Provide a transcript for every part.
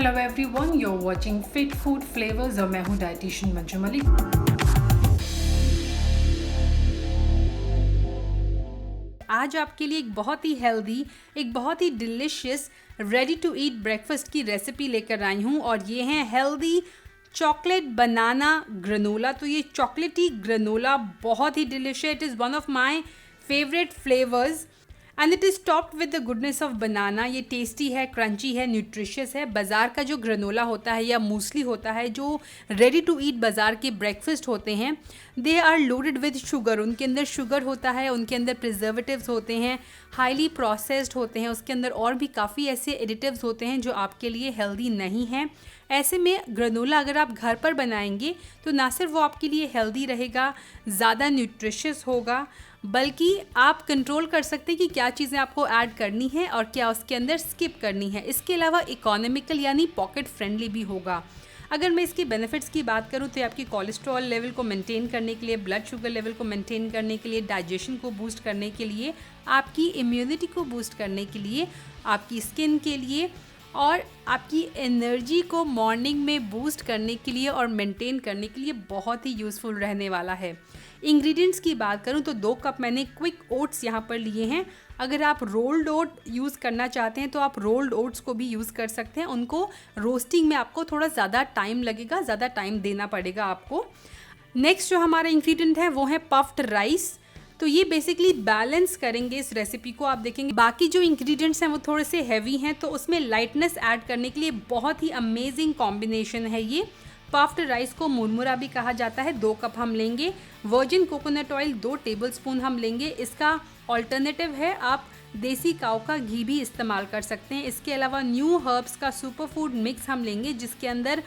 Hello everyone, you are watching fit food flavours और मैं हूँ डाइटिशियन मंजू मलिक। आज आपके लिए एक बहुत ही हेल्दी, एक बहुत ही delicious ready to eat breakfast की रेसिपी लेकर आई हूँ और ये है हेल्दी चॉकलेट बनाना ग्रेनोला। तो ये चॉकलेटी ग्रेनोला बहुत ही delicious, it is one of my favourite flavours and it is topped with the goodness of banana. ये टेस्टी है, क्रंची है, न्यूट्रिशियस है। बाज़ार का जो ग्रेनोला होता है या मूसली होता है, जो रेडी टू ईट बाज़ार के ब्रेकफास्ट होते हैं, they are loaded with sugar. उनके अंदर शुगर होता है, उनके अंदर प्रिजर्वेटिव्स होते हैं, हाईली प्रोसेस्ड होते हैं, उसके अंदर और भी काफ़ी ऐसे एडिटिव्स होते हैं जो आपके लिए हेल्दी नहीं हैं। ऐसे में ग्रेनोला अगर आप घर पर बनाएंगे तो ना सिर्फ वो आपके लिए हेल्दी रहेगा, ज़्यादा न्यूट्रिशियस होगा, बल्कि आप कंट्रोल कर सकते हैं कि क्या चीज़ें आपको ऐड करनी है और क्या उसके अंदर स्किप करनी है। इसके अलावा इकोनॉमिकल यानी पॉकेट फ्रेंडली भी होगा। अगर मैं इसके बेनिफिट्स की बात करूं तो ये आपकी कोलेस्ट्रॉल लेवल को मेंटेन करने के लिए, ब्लड शुगर लेवल को मेंटेन करने के लिए, डाइजेशन को बूस्ट करने के लिए, आपकी इम्यूनिटी को बूस्ट करने के लिए, आपकी स्किन के लिए और आपकी एनर्जी को मॉर्निंग में बूस्ट करने के लिए और मेंटेन करने के लिए बहुत ही यूज़फुल रहने वाला है। इंग्रेडिएंट्स की बात करूं तो 2 कप मैंने क्विक ओट्स यहाँ पर लिए हैं। अगर आप रोल्ड ओट यूज़ करना चाहते हैं तो आप रोल्ड ओट्स को भी यूज़ कर सकते हैं। उनको रोस्टिंग में आपको थोड़ा ज़्यादा टाइम लगेगा, ज़्यादा टाइम देना पड़ेगा आपको। नेक्स्ट जो हमारा इंग्रेडिएंट है वो है पफ्ड राइस। तो ये बेसिकली बैलेंस करेंगे इस रेसिपी को। आप देखेंगे बाकी जो इंग्रेडिएंट्स हैं वो थोड़े से हैवी हैं, तो उसमें लाइटनेस ऐड करने के लिए बहुत ही अमेजिंग कॉम्बिनेशन है ये। पफ्ड राइस को मुरमुरा भी कहा जाता है। 2 कप हम लेंगे। वर्जिन कोकोनट ऑयल 2 टेबलस्पून हम लेंगे। इसका ऑल्टरनेटिव है आप देसी काऊ का घी भी इस्तेमाल कर सकते हैं। इसके अलावा न्यू हर्ब्स का सुपर फूड मिक्स हम लेंगे जिसके अंदर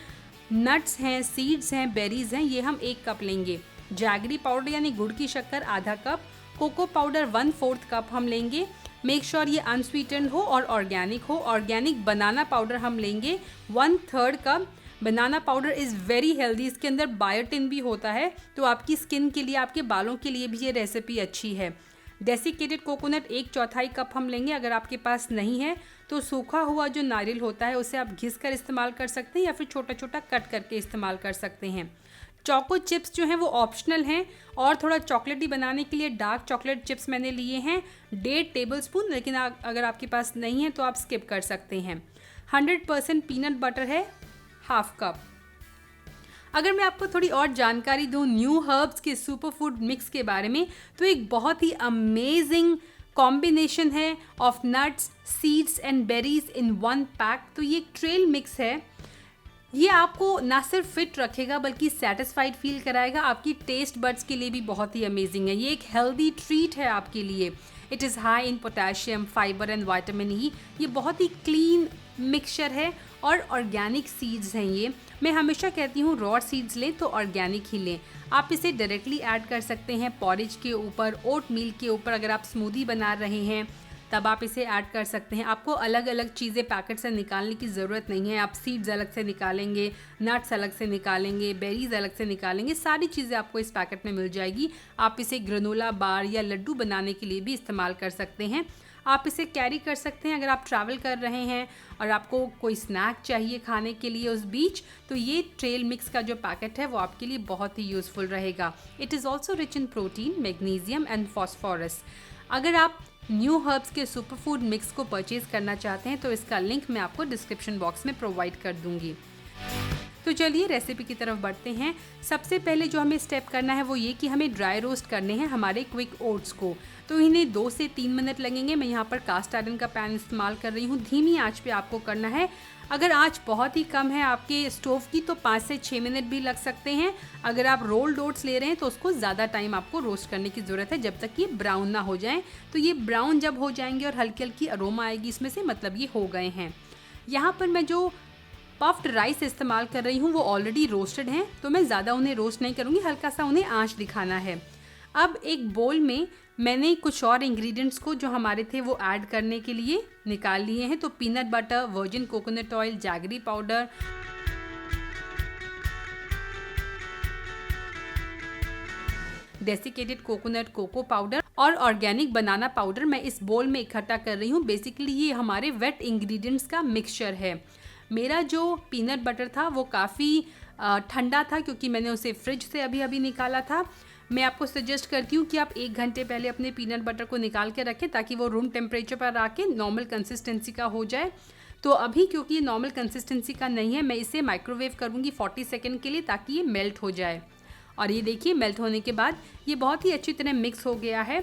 नट्स हैं, सीड्स हैं, बेरीज हैं, ये हम 1 कप लेंगे। जैगरी पाउडर यानी गुड़ की शक्कर आधा कप, कोको पाउडर 1/4 कप हम लेंगे। मेक श्योर ये अनस्वीटेंड हो और ऑर्गेनिक हो। ऑर्गेनिक बनाना पाउडर हम लेंगे 1/3 cup. Banana powder is very healthy, इसके अंदर बायोटिन भी होता है, तो आपकी स्किन के लिए, आपके बालों के लिए भी ये रेसिपी अच्छी है। डेसिकेटेड कोकोनट 1/4 कप हम लेंगे। अगर आपके पास नहीं है तो सूखा हुआ जो नारियल होता है उसे आप घिस कर इस्तेमाल कर सकते हैं या फिर छोटा छोटा कट करके इस्तेमाल कर सकते हैं। चोको चिप्स जो हैं वो ऑप्शनल हैं और थोड़ा चॉकलेटी बनाने के लिए डार्क चॉकलेट चिप्स मैंने लिए हैं 1.5 टेबलस्पून, लेकिन अगर आपके पास नहीं है तो आप स्किप कर सकते हैं। 100% पीनट बटर है 1/2 कप। अगर मैं आपको थोड़ी और जानकारी दूं न्यू हर्ब्स के सुपर फूड मिक्स के बारे में, तो एक बहुत ही अमेजिंग कॉम्बिनेशन है of nuts, seeds and berries in 1 pack. तो ये ट्रेल मिक्स है। ये आपको ना सिर्फ फिट रखेगा बल्कि सेटिस्फाइड फील कराएगा। आपकी टेस्ट बड्स के लिए भी बहुत ही अमेजिंग है। ये एक हेल्दी ट्रीट है आपके लिए। It is high in potassium, fibre and vitamin E. ये बहुत ही क्लीन मिक्सचर है और ऑर्गेनिक सीड्स हैं ये। मैं हमेशा कहती हूँ रॉ सीड्स लें तो ऑर्गेनिक ही लें। आप इसे डायरेक्टली ऐड कर सकते हैं पॉरेज के ऊपर, ओट मील के ऊपर। अगर आप स्मूदी बना रहे हैं तब आप इसे ऐड कर सकते हैं। आपको अलग अलग चीज़ें पैकेट से निकालने की ज़रूरत नहीं है। आप सीड्स अलग से निकालेंगे, नट्स अलग से निकालेंगे, बेरीज अलग से निकालेंगे, सारी चीज़ें आपको इस पैकेट में मिल जाएगी। आप इसे ग्रेनोला बार या लड्डू बनाने के लिए भी इस्तेमाल कर सकते हैं। आप इसे कैरी कर सकते हैं अगर आप ट्रैवल कर रहे हैं और आपको कोई स्नैक चाहिए खाने के लिए उस बीच, तो ये ट्रेल मिक्स का जो पैकेट है वो आपके लिए बहुत ही यूज़फुल रहेगा। It is also rich in protein, magnesium and phosphorus. अगर आप न्यू हर्ब्स के सुपर फूड मिक्स को परचेज करना चाहते हैं तो इसका लिंक मैं आपको डिस्क्रिप्शन बॉक्स में प्रोवाइड कर दूंगी। तो चलिए रेसिपी की तरफ बढ़ते हैं। सबसे पहले जो हमें स्टेप करना है वो ये कि हमें ड्राई रोस्ट करने हैं हमारे क्विक ओट्स को। तो इन्हें 2 से 3 मिनट लगेंगे। मैं यहाँ पर कास्ट आयरन का पैन इस्तेमाल कर रही हूँ। धीमी आंच पे आपको करना है। अगर आंच बहुत ही कम है आपके स्टोव की तो 5 से 6 मिनट भी लग सकते हैं। अगर आप रोल्ड ओट्स ले रहे हैं तो उसको ज़्यादा टाइम आपको रोस्ट करने की ज़रूरत है, जब तक ये ब्राउन ना हो जाएं। तो ये ब्राउन जब हो जाएंगे और हल्की हल्की अरोमा आएगी इसमें से, मतलब ये हो गए हैं। यहाँ पर मैं जो पफ्ड राइस इस्तेमाल कर रही हूँ वो ऑलरेडी रोस्टेड हैं, तो मैं ज़्यादा उन्हें रोस्ट नहीं करूँगी, हल्का सा उन्हें आंच दिखाना है। अब एक बोल में मैंने कुछ और इंग्रेडिएंट्स को जो हमारे थे वो ऐड करने के लिए निकाल लिए हैं। तो peanut butter, virgin coconut oil, jaggery powder, desiccated coconut cocoa powder और ऑर्गेनिक बनाना पाउडर मैं इस बोल में इकट्ठा कर रही हूँ। बेसिकली ये हमारे वेट इंग्रेडिएंट्स का मिक्सचर है। मेरा जो पीनट बटर था वो काफ़ी ठंडा था क्योंकि मैंने उसे फ्रिज से अभी अभी निकाला था। मैं आपको सजेस्ट करती हूँ कि आप 1 घंटे पहले अपने पीनट बटर को निकाल के रखें ताकि वो रूम टेम्परेचर पर आके नॉर्मल कंसिस्टेंसी का हो जाए। तो अभी क्योंकि ये नॉर्मल कंसिस्टेंसी का नहीं है, मैं इसे माइक्रोवेव करूँगी 40 सेकेंड के लिए ताकि ये मेल्ट हो जाए। और ये देखिए मेल्ट होने के बाद ये बहुत ही अच्छी तरह मिक्स हो गया है।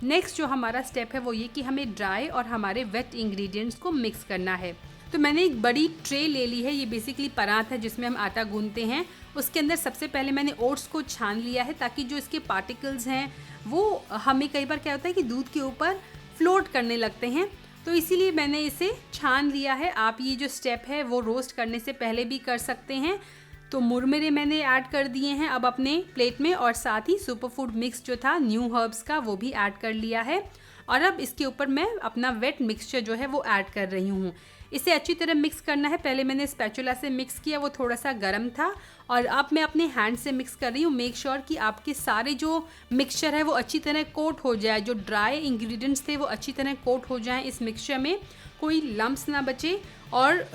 नेक्स्ट जो हमारा स्टेप है वो ये कि हमें ड्राई और हमारे वेट इंग्रेडिएंट्स को मिक्स करना है। तो मैंने एक बड़ी ट्रे ले ली है, ये बेसिकली परात है जिसमें हम आटा गूंथते हैं। उसके अंदर सबसे पहले मैंने ओट्स को छान लिया है ताकि जो इसके पार्टिकल्स हैं वो हमें कई बार क्या होता है कि दूध के ऊपर फ्लोट करने लगते हैं, तो इसीलिए मैंने इसे छान लिया है। आप ये जो स्टेप है वो रोस्ट करने से पहले भी कर सकते हैं। तो मुरमुरे मैंने ऐड कर दिए हैं अब अपने प्लेट में, और साथ ही सुपर फूड मिक्स जो था न्यू हर्ब्स का वो भी ऐड कर लिया है। और अब इसके ऊपर मैं अपना वेट मिक्सचर जो है वो ऐड कर रही हूँ। इसे अच्छी तरह मिक्स करना है। पहले मैंने स्पैचुला से मिक्स किया, वो थोड़ा सा गर्म था, और अब मैं अपने हैंड से मिक्स कर रही हूँ। मेक श्योर कि आपके सारे जो मिक्सचर है वो अच्छी तरह कोट हो जाए, जो ड्राई इंग्रेडिएंट्स थे वो अच्छी तरह कोट हो जाएं इस मिक्सचर में, कोई लम्प्स ना बचे और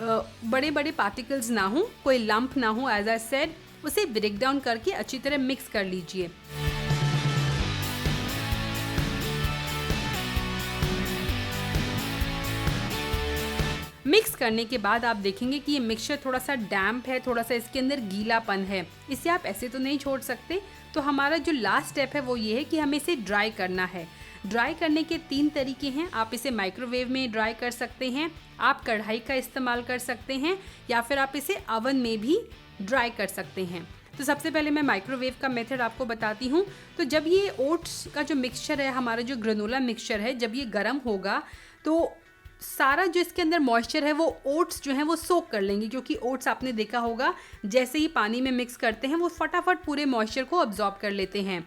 बड़े बड़े पार्टिकल्स ना हो, कोई लंप ना हो। एज आई सेड, उसे ब्रेक डाउन करके अच्छी तरह मिक्स कर लीजिए। मिक्स करने के बाद आप देखेंगे कि ये मिक्सचर थोड़ा सा डैम्प है, थोड़ा सा इसके अंदर गीलापन है, इसे आप ऐसे तो नहीं छोड़ सकते। तो हमारा जो लास्ट स्टेप है वो ये है कि हमें इसे ड्राई करना है। ड्राई करने के 3 तरीके हैं। आप इसे माइक्रोवेव में ड्राई कर सकते हैं, आप कढ़ाई का इस्तेमाल कर सकते हैं, या फिर आप इसे ओवन में भी ड्राई कर सकते हैं। तो सबसे पहले मैं माइक्रोवेव का मेथड आपको बताती हूँ। तो जब ये ओट्स का जो मिक्सचर है, हमारा जो ग्रेनोला मिक्सचर है, जब ये गर्म होगा तो सारा जो इसके अंदर मॉइस्चर है वो ओट्स जो है वो सोक कर लेंगे, क्योंकि ओट्स आपने देखा होगा जैसे ही पानी में मिक्स करते हैं वो फटाफट पूरे मॉइस्चर को अब्जॉर्ब कर लेते हैं।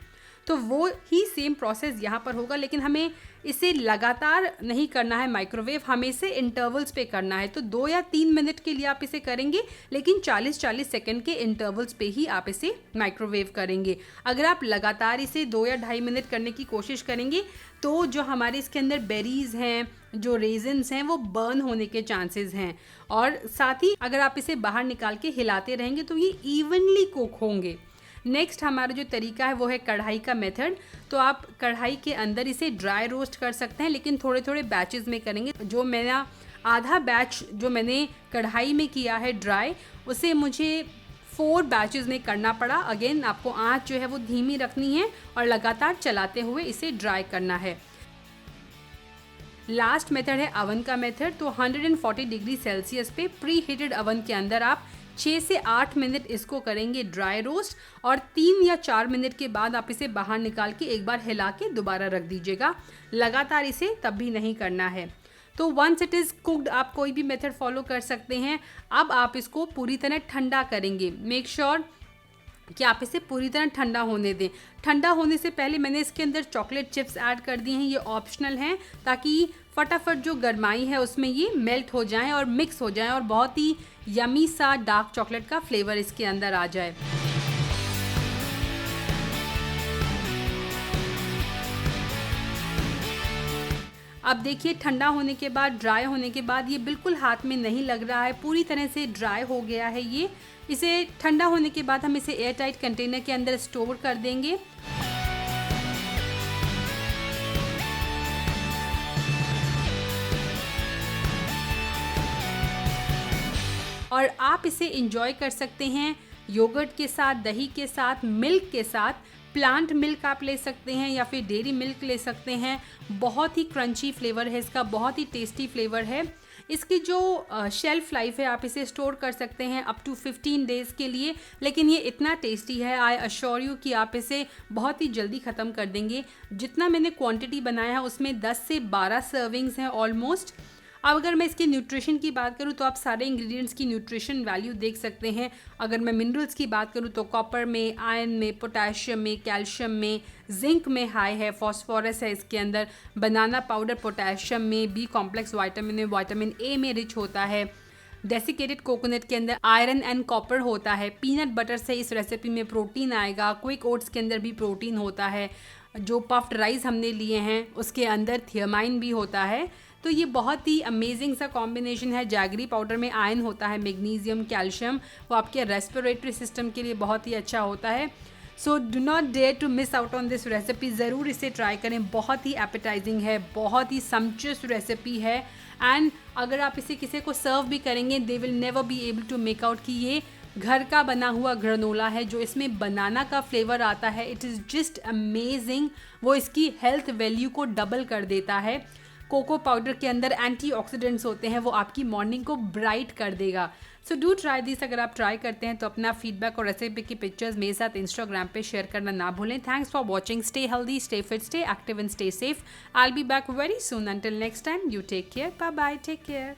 तो वो ही सेम प्रोसेस यहाँ पर होगा, लेकिन हमें इसे लगातार नहीं करना है माइक्रोवेव, हमें इसे इंटरवल्स पे करना है। तो 2 या 3 मिनट के लिए आप इसे करेंगे, लेकिन 40-40 सेकंड के इंटरवल्स पे ही आप इसे माइक्रोवेव करेंगे। अगर आप लगातार इसे 2 या 2.5 मिनट करने की कोशिश करेंगे तो जो हमारे इसके अंदर बेरीज हैं, जो रेजिन्स हैं, वो बर्न होने के चांसेस हैं। और साथ ही अगर आप इसे बाहर निकाल के हिलाते रहेंगे तो ये इवनली कुक होंगे। नेक्स्ट हमारा जो तरीका है वो है कढ़ाई का मेथड। तो आप कढ़ाई के अंदर इसे ड्राई रोस्ट कर सकते हैं, लेकिन थोड़े थोड़े बैचेस में करेंगे। जो मेरा आधा बैच जो मैंने कढ़ाई में किया है ड्राई, उसे मुझे 4 बैचेस में करना पड़ा। अगेन आपको आंच जो है वो धीमी रखनी है और लगातार चलाते हुए इसे ड्राई करना है। लास्ट मेथड है अवन का मेथड। तो 140 डिग्री सेल्सियस पे प्री हीटेड अवन के अंदर आप 6 से 8 मिनट इसको करेंगे ड्राई रोस्ट, और 3 या 4 मिनट के बाद आप इसे बाहर निकाल के एक बार हिला के दोबारा रख दीजिएगा। लगातार इसे तब भी नहीं करना है। तो वंस इट इज़ कुक्ड आप कोई भी मेथड फॉलो कर सकते हैं। अब आप इसको पूरी तरह ठंडा करेंगे। मेक श्योर कि आप इसे पूरी तरह ठंडा होने दें। ठंडा होने से पहले मैंने इसके अंदर चॉकलेट चिप्स ऐड कर दिए हैं, ये ऑप्शनल हैं, ताकि फटाफट जो गर्माई है उसमें ये मेल्ट हो जाएं और मिक्स हो जाएं और बहुत ही यमी सा डार्क चॉकलेट का फ्लेवर इसके अंदर आ जाए। अब देखिए ठंडा होने के बाद, ड्राई होने के बाद ये बिल्कुल हाथ में नहीं लग रहा है, पूरी तरह से ड्राई हो गया है ये। इसे ठंडा होने के बाद हम इसे एयर टाइट कंटेनर के अंदर स्टोर कर देंगे। और आप इसे एंजॉय कर सकते हैं योगर्ट के साथ, दही के साथ, मिल्क के साथ। प्लांट मिल्क आप ले सकते हैं या फिर डेयरी मिल्क ले सकते हैं। बहुत ही क्रंची फ्लेवर है इसका, बहुत ही टेस्टी फ्लेवर है। इसकी जो शेल्फ़ लाइफ है, आप इसे स्टोर कर सकते हैं अप टू 15 डेज़ के लिए, लेकिन ये इतना टेस्टी है, आई अश्योर यू कि आप इसे बहुत ही जल्दी ख़त्म कर देंगे। जितना मैंने क्वांटिटी बनाया है उसमें 10 से 12 सर्विंग्स हैं ऑलमोस्ट। अब अगर मैं इसके न्यूट्रिशन की बात करूँ तो आप सारे इंग्रेडिएंट्स की न्यूट्रिशन वैल्यू देख सकते हैं। अगर मैं मिनरल्स की बात करूँ तो कॉपर में, आयरन में, पोटेशियम में, कैल्शियम में, जिंक में हाई है, फॉस्फोरस है इसके अंदर, बनाना पाउडर पोटेशियम में, बी कॉम्प्लेक्स वाइटामिन में, विटामिन ए में रिच होता है, डेसिकेटेड कोकोनट के अंदर आयरन एंड कॉपर होता है, पीनट बटर से इस रेसिपी में प्रोटीन आएगा, क्विक ओट्स के अंदर भी प्रोटीन होता है, जो पफ्ड राइस हमने लिए हैं उसके अंदर थियामाइन भी होता है। तो ये बहुत ही अमेजिंग सा कॉम्बिनेशन है। जैगरी पाउडर में आयरन होता है, मैग्नीशियम, कैल्शियम, वो आपके रेस्पिरेटरी सिस्टम के लिए बहुत ही अच्छा होता है। So do not dare to miss out on this recipe, ज़रूर इसे ट्राई करें। बहुत ही एपेटाइजिंग है, बहुत ही सम्पचुअस रेसिपी है। एंड अगर आप इसे किसी को सर्व भी करेंगे, they will never be able to make out कि ये घर का बना हुआ ग्रेनोला है। जो इसमें बनाना का फ्लेवर आता है, इट इज़ जस्ट अमेजिंग। वो इसकी हेल्थ वैल्यू को डबल कर देता है। कोको पाउडर के अंदर एंटीऑक्सीडेंट्स होते हैं, वो आपकी मॉर्निंग को ब्राइट कर देगा। So do try this. अगर आप ट्राई करते हैं तो अपना फीडबैक और रेसिपी की पिक्चर्स मेरे साथ इंस्टाग्राम पे शेयर करना ना भूलें। Thanks for watching. Stay healthy, stay fit, stay active and stay safe. I will be back very soon. Until next time, you take care. Bye bye, take care.